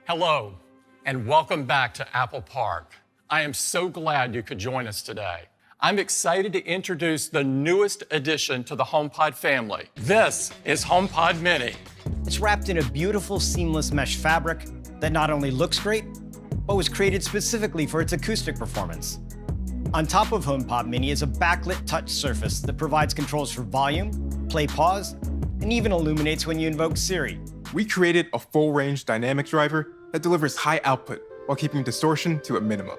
Hello, and welcome back to Apple Park. I am so glad you could join us today. I'm excited to introduce the newest addition to the HomePod family. This is HomePod Mini. It's wrapped in a beautiful seamless mesh fabric that not only looks great, but was created specifically for its acoustic performance. On top of HomePod Mini is a backlit touch surface that provides controls for volume, play pause, and even illuminates when you invoke Siri. We created a full-range dynamic driver that delivers high output while keeping distortion to a minimum,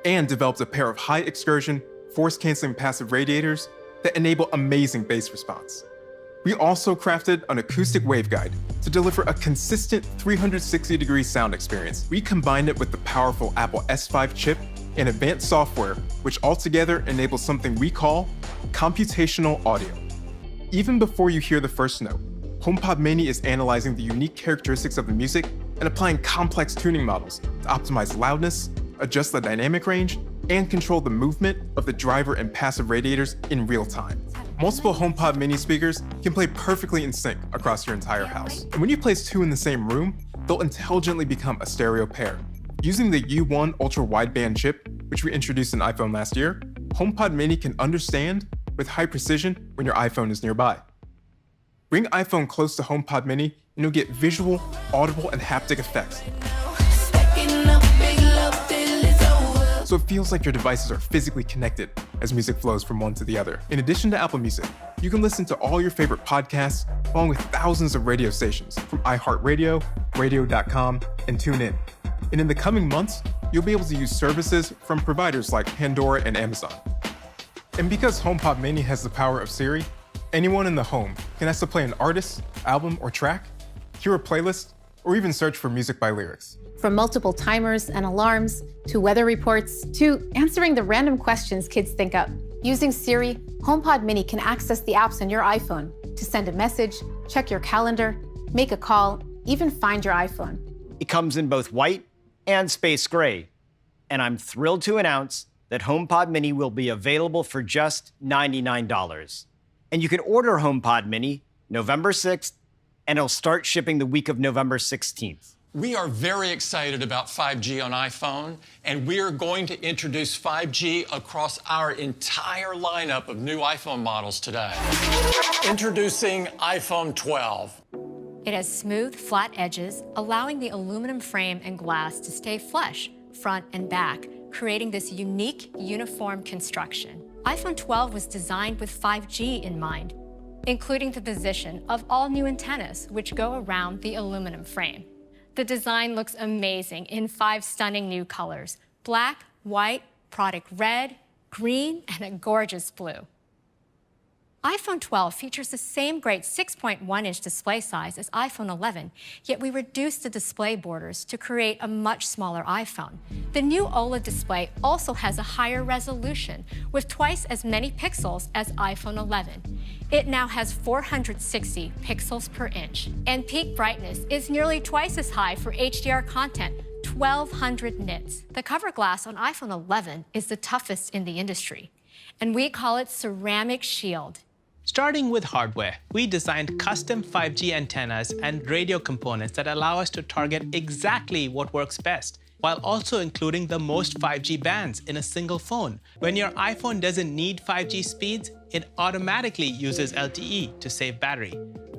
and developed a pair of high excursion, force-canceling passive radiators that enable amazing bass response. We also crafted an acoustic waveguide to deliver a consistent 360-degree sound experience. We combined it with the powerful Apple S5 chip and advanced software, which altogether enables something we call computational audio. Even before you hear the first note, HomePod Mini is analyzing the unique characteristics of the music and applying complex tuning models to optimize loudness, adjust the dynamic range, and control the movement of the driver and passive radiators in real time. Multiple HomePod Mini speakers can play perfectly in sync across your entire house. And when you place two in the same room, they'll intelligently become a stereo pair. Using the U1 ultra-wideband chip, which we introduced in iPhone last year, HomePod Mini can understand with high precision when your iPhone is nearby. Bring iPhone close to HomePod Mini and you'll get visual, audible, and haptic effects. So it feels like your devices are physically connected as music flows from one to the other. In addition to Apple Music, you can listen to all your favorite podcasts along with thousands of radio stations from iHeartRadio, radio.com, and TuneIn. And in the coming months, you'll be able to use services from providers like Pandora and Amazon. And because HomePod Mini has the power of Siri, anyone in the home can ask to play an artist, album, or track, hear a playlist, or even search for music by lyrics. From multiple timers and alarms, to weather reports, to answering the random questions kids think up. Using Siri, HomePod Mini can access the apps on your iPhone to send a message, check your calendar, make a call, even find your iPhone. It comes in both white and space gray. And I'm thrilled to announce that HomePod Mini will be available for just $99. And you can order HomePod Mini November 6th, and it'll start shipping the week of November 16th. We are very excited about 5G on iPhone, and we are going to introduce 5G across our entire lineup of new iPhone models today. Introducing iPhone 12. It has smooth, flat edges, allowing the aluminum frame and glass to stay flush, front and back, creating this unique, uniform construction. iPhone 12 was designed with 5G in mind, including the position of all new antennas, which go around the aluminum frame. The design looks amazing in 5 stunning new colors: black, white, product red, green, and a gorgeous blue. iPhone 12 features the same great 6.1-inch display size as iPhone 11, yet we reduced the display borders to create a much smaller iPhone. The new OLED display also has a higher resolution, with twice as many pixels as iPhone 11. It now has 460 pixels per inch, and peak brightness is nearly twice as high for HDR content, 1,200 nits. The cover glass on iPhone 11 is the toughest in the industry, and we call it Ceramic Shield. Starting with hardware, we designed custom 5G antennas and radio components that allow us to target exactly what works best, while also including the most 5G bands in a single phone. When your iPhone doesn't need 5G speeds, it automatically uses LTE to save battery.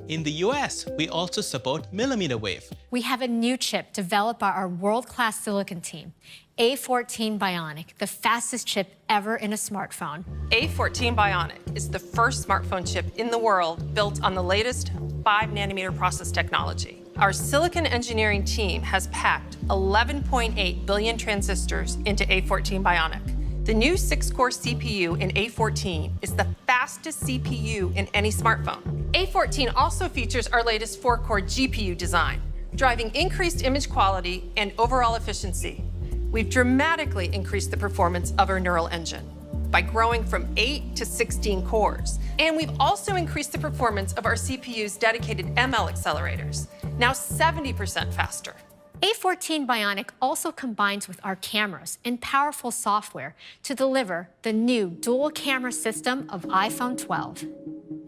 In the US, we also support millimeter wave. We have a new chip developed by our world-class silicon team, A14 Bionic, the fastest chip ever in a smartphone. A14 Bionic is the first smartphone chip in the world built on the latest 5-nanometer process technology. Our silicon engineering team has packed 11.8 billion transistors into A14 Bionic. The new 6-core CPU in A14 is the fastest CPU in any smartphone. A14 also features our latest 4-core GPU design, driving increased image quality and overall efficiency. We've dramatically increased the performance of our neural engine by growing from 8 to 16 cores. And we've also increased the performance of our CPU's dedicated ML accelerators, now 70% faster. A14 Bionic also combines with our cameras and powerful software to deliver the new dual camera system of iPhone 12.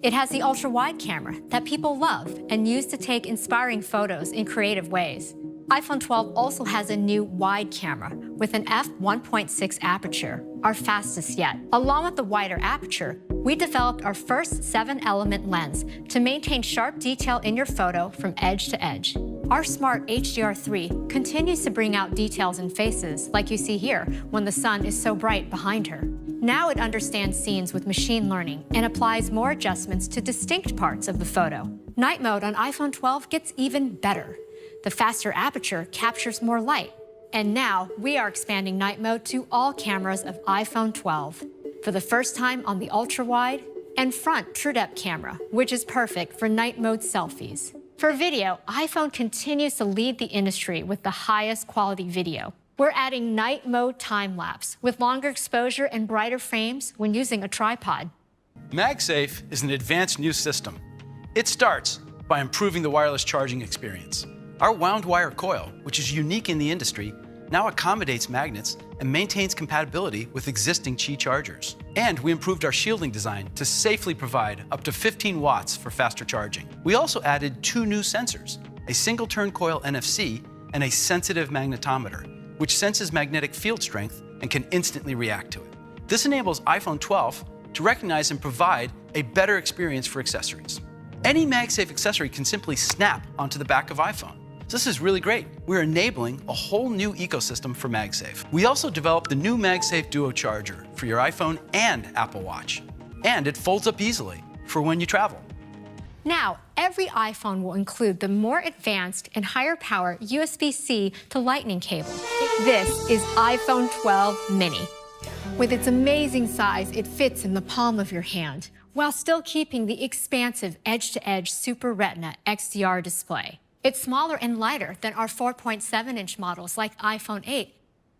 It has the ultra-wide camera that people love and use to take inspiring photos in creative ways. iPhone 12 also has a new wide camera with an f1.6 aperture, our fastest yet. Along with the wider aperture, we developed our first 7-element lens to maintain sharp detail in your photo from edge to edge. Our smart HDR3 continues to bring out details in faces, like you see here, when the sun is so bright behind her. Now it understands scenes with machine learning and applies more adjustments to distinct parts of the photo. Night mode on iPhone 12 gets even better. The faster aperture captures more light. And now we are expanding night mode to all cameras of iPhone 12. For the first time on the ultra-wide and front true-depth camera, which is perfect for night mode selfies. For video, iPhone continues to lead the industry with the highest quality video. We're adding night mode time-lapse with longer exposure and brighter frames when using a tripod. MagSafe is an advanced new system. It starts by improving the wireless charging experience. Our wound wire coil, which is unique in the industry, now accommodates magnets and maintains compatibility with existing Qi chargers. And we improved our shielding design to safely provide up to 15 watts for faster charging. We also added 2 new sensors, a single-turn coil NFC and a sensitive magnetometer, which senses magnetic field strength and can instantly react to it. This enables iPhone 12 to recognize and provide a better experience for accessories. Any MagSafe accessory can simply snap onto the back of iPhone. So this is really great. We're enabling a whole new ecosystem for MagSafe. We also developed the new MagSafe Duo Charger for your iPhone and Apple Watch. And it folds up easily for when you travel. Now, every iPhone will include the more advanced and higher power USB-C to Lightning cable. This is iPhone 12 mini. With its amazing size, it fits in the palm of your hand, while still keeping the expansive edge-to-edge Super Retina XDR display. It's smaller and lighter than our 4.7-inch models like iPhone 8,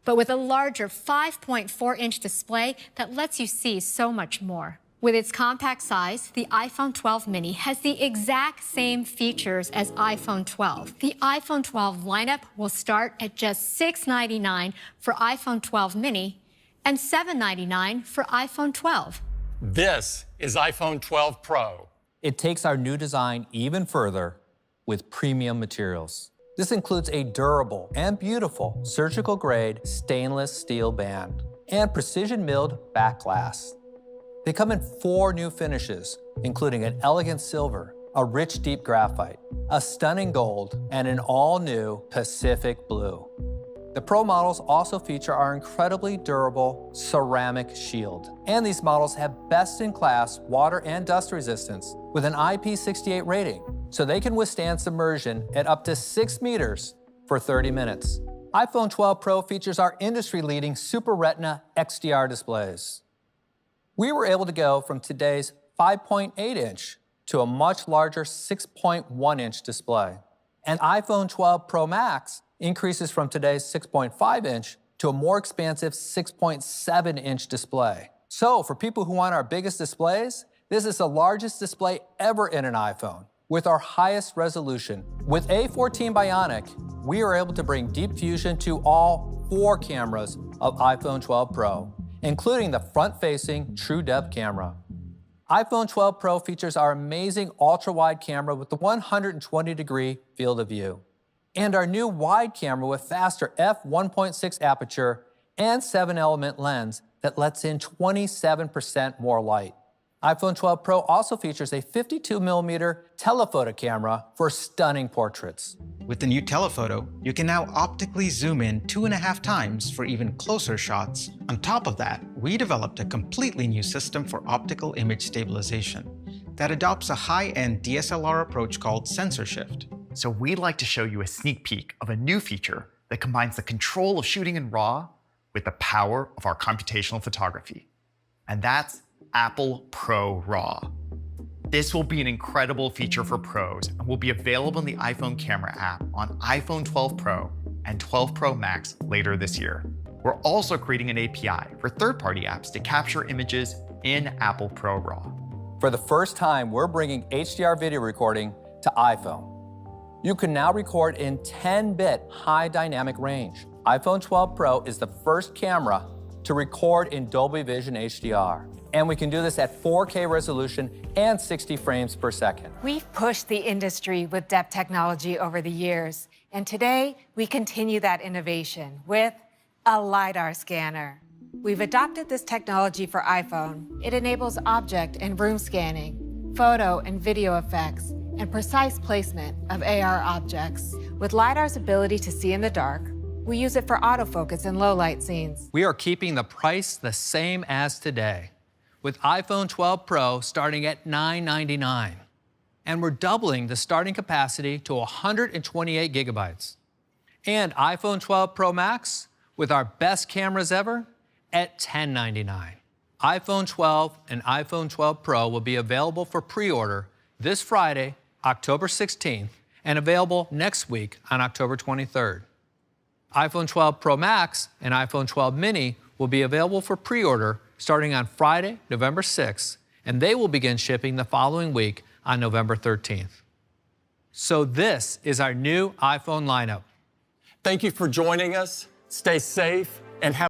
but with a larger 5.4-inch display that lets you see so much more. With its compact size, the iPhone 12 mini has the exact same features as iPhone 12. The iPhone 12 lineup will start at just $699 for iPhone 12 mini and $799 for iPhone 12. This is iPhone 12 Pro. It takes our new design even further with premium materials. This includes a durable and beautiful surgical-grade stainless steel band and precision-milled back glass. They come in 4 new finishes, including an elegant silver, a rich deep graphite, a stunning gold, and an all-new Pacific blue. The Pro models also feature our incredibly durable ceramic shield. And these models have best-in-class water and dust resistance with an IP68 rating, so they can withstand submersion at up to 6 meters for 30 minutes. iPhone 12 Pro features our industry-leading Super Retina XDR displays. We were able to go from today's 5.8-inch to a much larger 6.1-inch display. And iPhone 12 Pro Max increases from today's 6.5-inch to a more expansive 6.7-inch display. So for people who want our biggest displays, this is the largest display ever in an iPhone, with our highest resolution. With A14 Bionic, we are able to bring Deep Fusion to all 4 cameras of iPhone 12 Pro, including the front-facing true-depth camera. iPhone 12 Pro features our amazing ultra-wide camera with the 120-degree field of view, and our new wide camera with faster f1.6 aperture and 7-element lens that lets in 27% more light. iPhone 12 Pro also features a 52mm telephoto camera for stunning portraits. With the new telephoto, you can now optically zoom in 2.5 times for even closer shots. On top of that, we developed a completely new system for optical image stabilization that adopts a high-end DSLR approach called sensor shift. So we'd like to show you a sneak peek of a new feature that combines the control of shooting in RAW with the power of our computational photography. And that's Apple Pro RAW. This will be an incredible feature for pros and will be available in the iPhone camera app on iPhone 12 Pro and 12 Pro Max later this year. We're also creating an API for third-party apps to capture images in Apple Pro RAW. For the first time, we're bringing HDR video recording to iPhone. You can now record in 10-bit high dynamic range. iPhone 12 Pro is the first camera to record in Dolby Vision HDR. And we can do this at 4K resolution and 60 frames per second. We've pushed the industry with depth technology over the years, And today, we continue that innovation with a LiDAR scanner. We've adopted this technology for iPhone. It enables object and room scanning, photo and video effects, and precise placement of AR objects. With LiDAR's ability to see in the dark, we use it for autofocus in low-light scenes. We are keeping the price the same as today, with iPhone 12 Pro starting at $999. And we're doubling the starting capacity to 128 gigabytes. And iPhone 12 Pro Max, with our best cameras ever, at $1099. iPhone 12 and iPhone 12 Pro will be available for pre-order this Friday, October 16th, and available next week on October 23rd. iPhone 12 Pro Max and iPhone 12 Mini will be available for pre-order starting on Friday, November 6th, and they will begin shipping the following week on November 13th. So this is our new iPhone lineup. Thank you for joining us. Stay safe and have